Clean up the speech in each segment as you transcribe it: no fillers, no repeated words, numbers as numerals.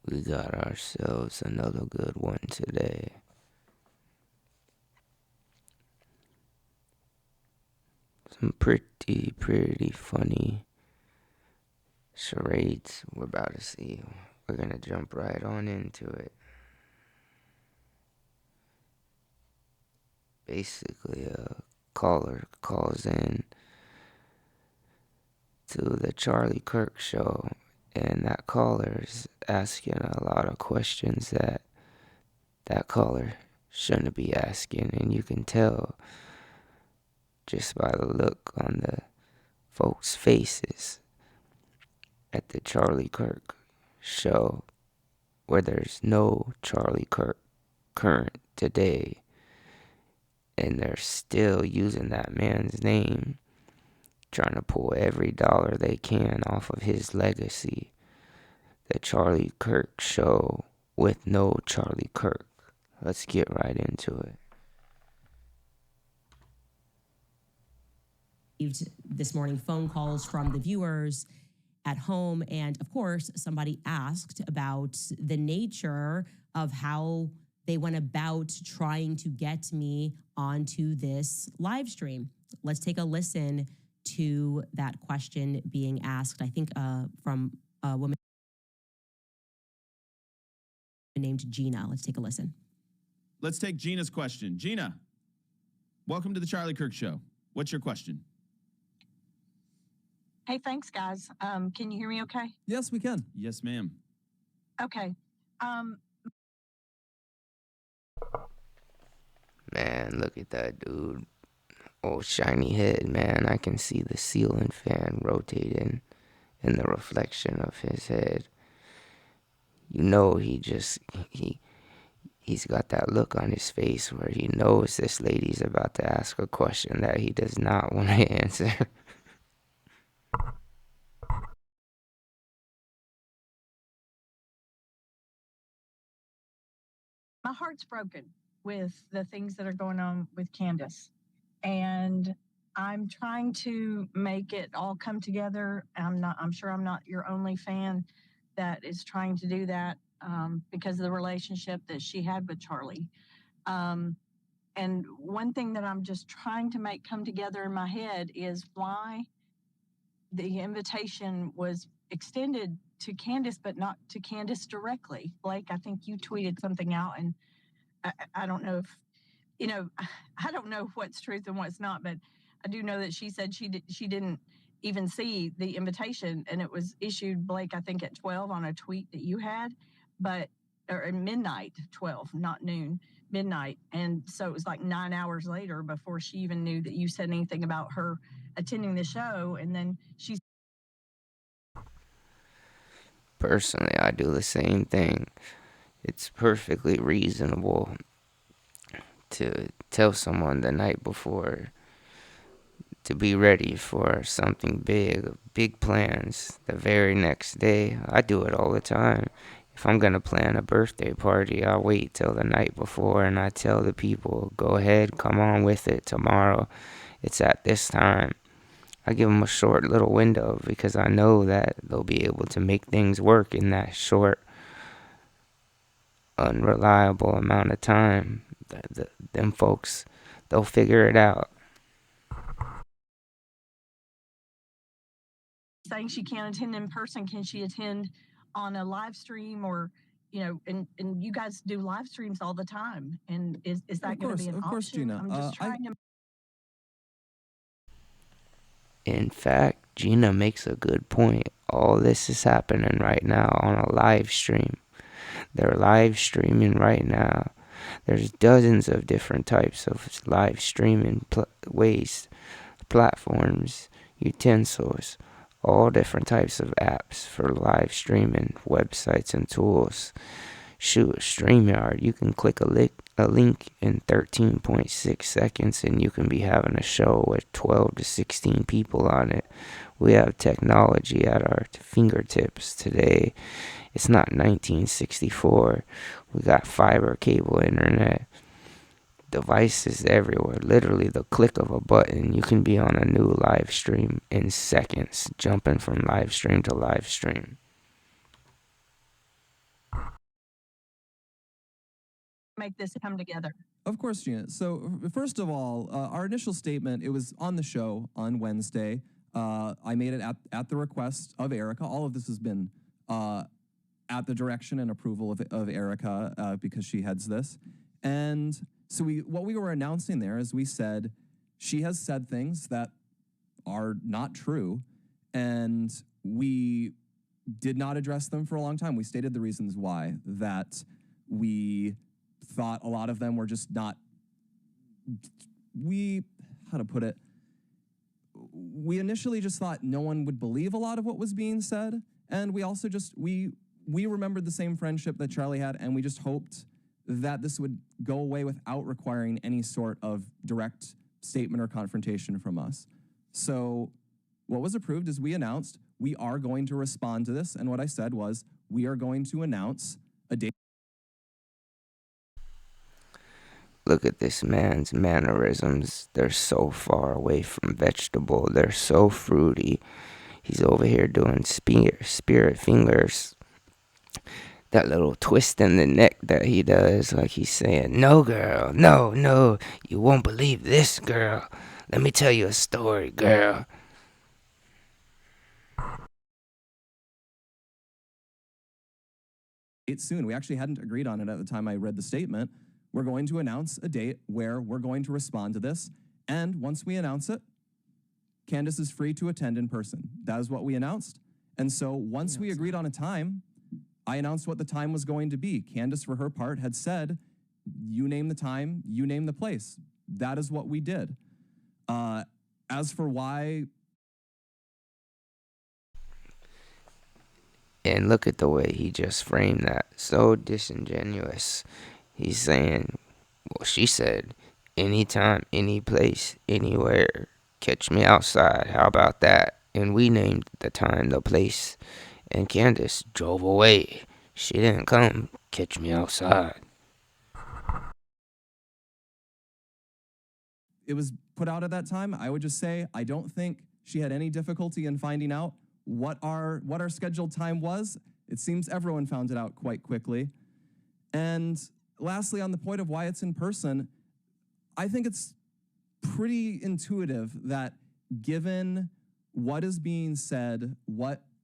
We got ourselves another good one today. Some pretty funny charades we're about to see. We're gonna jump right on into it. Basically, a caller calls in to the Charlie Kirk show, and that caller is asking a lot of questions that caller shouldn't be asking, and you can tell just by the look on the folks' faces at the Charlie Kirk show, where there's no Charlie Kirk current today, and they're still using that man's name, trying to pull every dollar they can off of his legacy. The Charlie Kirk show with no Charlie Kirk. Let's get right into it. This morning, phone calls from the viewers at home. And of course, somebody asked about the nature of how they went about trying to get me onto this live stream. Let's take a listen to that question being asked, I think from a woman named Gina. Let's take a listen. Let's take Gina's question. Gina, welcome to the Charlie Kirk Show. What's your question? Hey, thanks, guys. Can you hear me okay? Yes, we can. Yes, ma'am. Okay. Man, look at that dude. Oh, shiny head, man. I can see the ceiling fan rotating in the reflection of his head. You know he's got that look on his face where he knows this lady's about to ask a question that he does not want to answer. My heart's broken with the things that are going on with Candace. And I'm trying to make it all come together. I'm sure I'm not your only fan that is trying to do that because of the relationship that she had with Charlie. And one thing that I'm just trying to make come together in my head is why the invitation was extended to Candace, but not to Candace directly. Blake, I think you tweeted something out, and I don't know if, I don't know what's truth and what's not, but I do know that she said she didn't even see the invitation, and it was issued, Blake, I think at 12 on a tweet that you had, or at midnight, 12, not noon, midnight. And so it was like 9 hours later before she even knew that you said anything about her attending the show. And then she Personally, I do the same thing. It's perfectly reasonable to tell someone the night before to be ready for something big plans the very next day. I do it all the time. If I'm going to plan a birthday party, I wait till the night before and I tell the people, go ahead, come on with it tomorrow. It's at this time. I give them a short little window because I know that they'll be able to make things work in that short, unreliable amount of time. Them folks, they'll figure it out. saying she can't attend in person, can she attend on a live stream? Or and you guys do live streams all the time, and is that going to be an option? Of course, Gina. I'm just trying to. In fact, Gina makes a good point. All this is happening right now on a live stream. They're live streaming right now. There's dozens of different types of live streaming ways, platforms, utensils, all different types of apps for live streaming, websites and tools. Shoot, StreamYard, you can click a link in 13.6 seconds and you can be having a show with 12 to 16 people on it. We have technology at our fingertips today. It's not 1964. We got fiber cable internet. Devices everywhere. Literally the click of a button, you can be on a new live stream in seconds, jumping from live stream to live stream. make this come together? Of course, Gina. So first of all, our initial statement, it was on the show on Wednesday. I made it at the request of Erica. All of this has been at the direction and approval of Erica because she heads this. And so what we were announcing there is we said, she has said things that are not true, and we did not address them for a long time. We stated the reasons why, that we thought a lot of them were just not, how to put it, we initially just thought no one would believe a lot of what was being said, and we also just, we remembered the same friendship that Charlie had, and we just hoped that this would go away without requiring any sort of direct statement or confrontation from us. So what was approved is we announced we are going to respond to this, and what I said was we are going to announce a date. Look at this man's mannerisms. They're so far away from vegetable. They're so fruity. He's over here doing spirit fingers. That little twist in the neck that he does, like he's saying, no, girl, no, you won't believe this, girl. Let me tell you a story, girl. It's soon. We actually hadn't agreed on it at the time I read the statement. We're going to announce a date where we're going to respond to this. And once we announce it, Candace is free to attend in person. That is what we announced. And so once we agreed on a time, I announced what the time was going to be. Candace, for her part, had said, you name the time, you name the place. That is what we did. As for why... And look at the way he just framed that. So disingenuous. He's saying, well, she said, anytime, any place, anywhere. Catch me outside. How about that? And we named the time, the place. And Candace drove away. She didn't come. Catch me outside. It was put out at that time. I would just say I don't think she had any difficulty in finding out what our scheduled time was. It seems everyone found it out quite quickly. And lastly, on the point of why it's in person, I think it's pretty intuitive that given what is being said,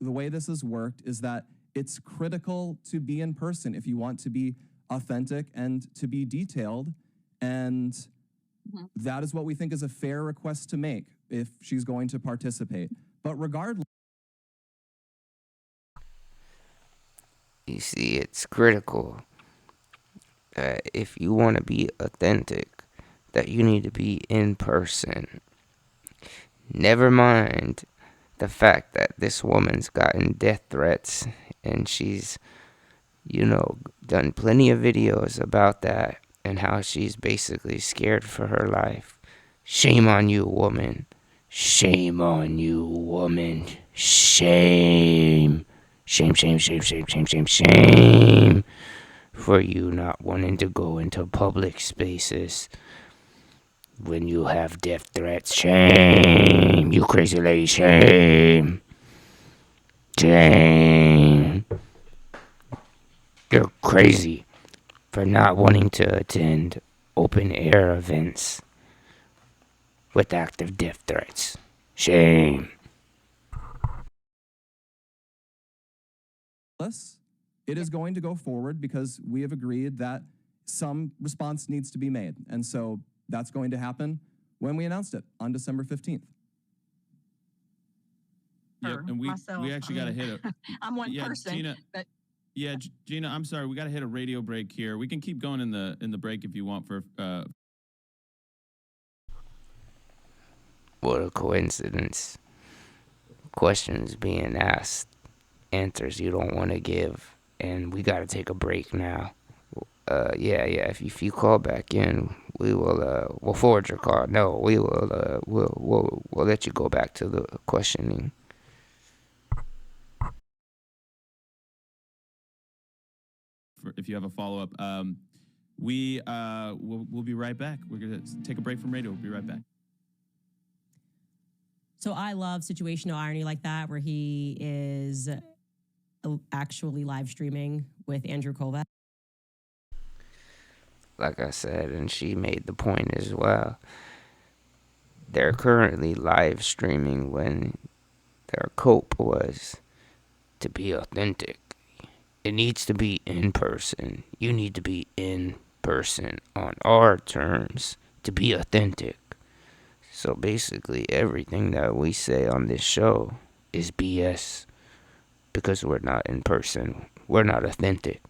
the way this has worked is that it's critical to be in person if you want to be authentic and to be detailed. And that is what we think is a fair request to make if she's going to participate. But regardless, You see, it's critical if you want to be authentic, that you need to be in person. Never mind the fact that this woman's gotten death threats and she's, done plenty of videos about that and how she's basically scared for her life. Shame on you, woman. Shame on you, woman. Shame. Shame, shame, shame, shame, shame, shame, shame for you not wanting to go into public spaces when you have death threats. Shame, you crazy lady. Shame. Shame. You're crazy for not wanting to attend open air events with active death threats. Shame. it is going to go forward because we have agreed that some response needs to be made. And so that's going to happen when we announced it on December 15th. Yep, and we actually got to hit it. I'm one person, Gina, but yeah, Gina, I'm sorry, we got to hit a radio break here. We can keep going in the break if you want for. What a coincidence. Questions being asked, answers you don't want to give, and we got to take a break now. Yeah. If you call back in, we will. We'll forward your call. No, we will. We'll let you go back to the questioning. If you have a follow up, we'll be right back. We're gonna take a break from radio. We'll be right back. So I love situational irony like that, where he is actually live streaming with Andrew Kovac. like I said, and she made the point as well. They're currently live streaming when their cope was to be authentic. It needs to be in person. You need to be in person on our terms to be authentic. So basically, everything that we say on this show is BS because we're not in person. We're not authentic.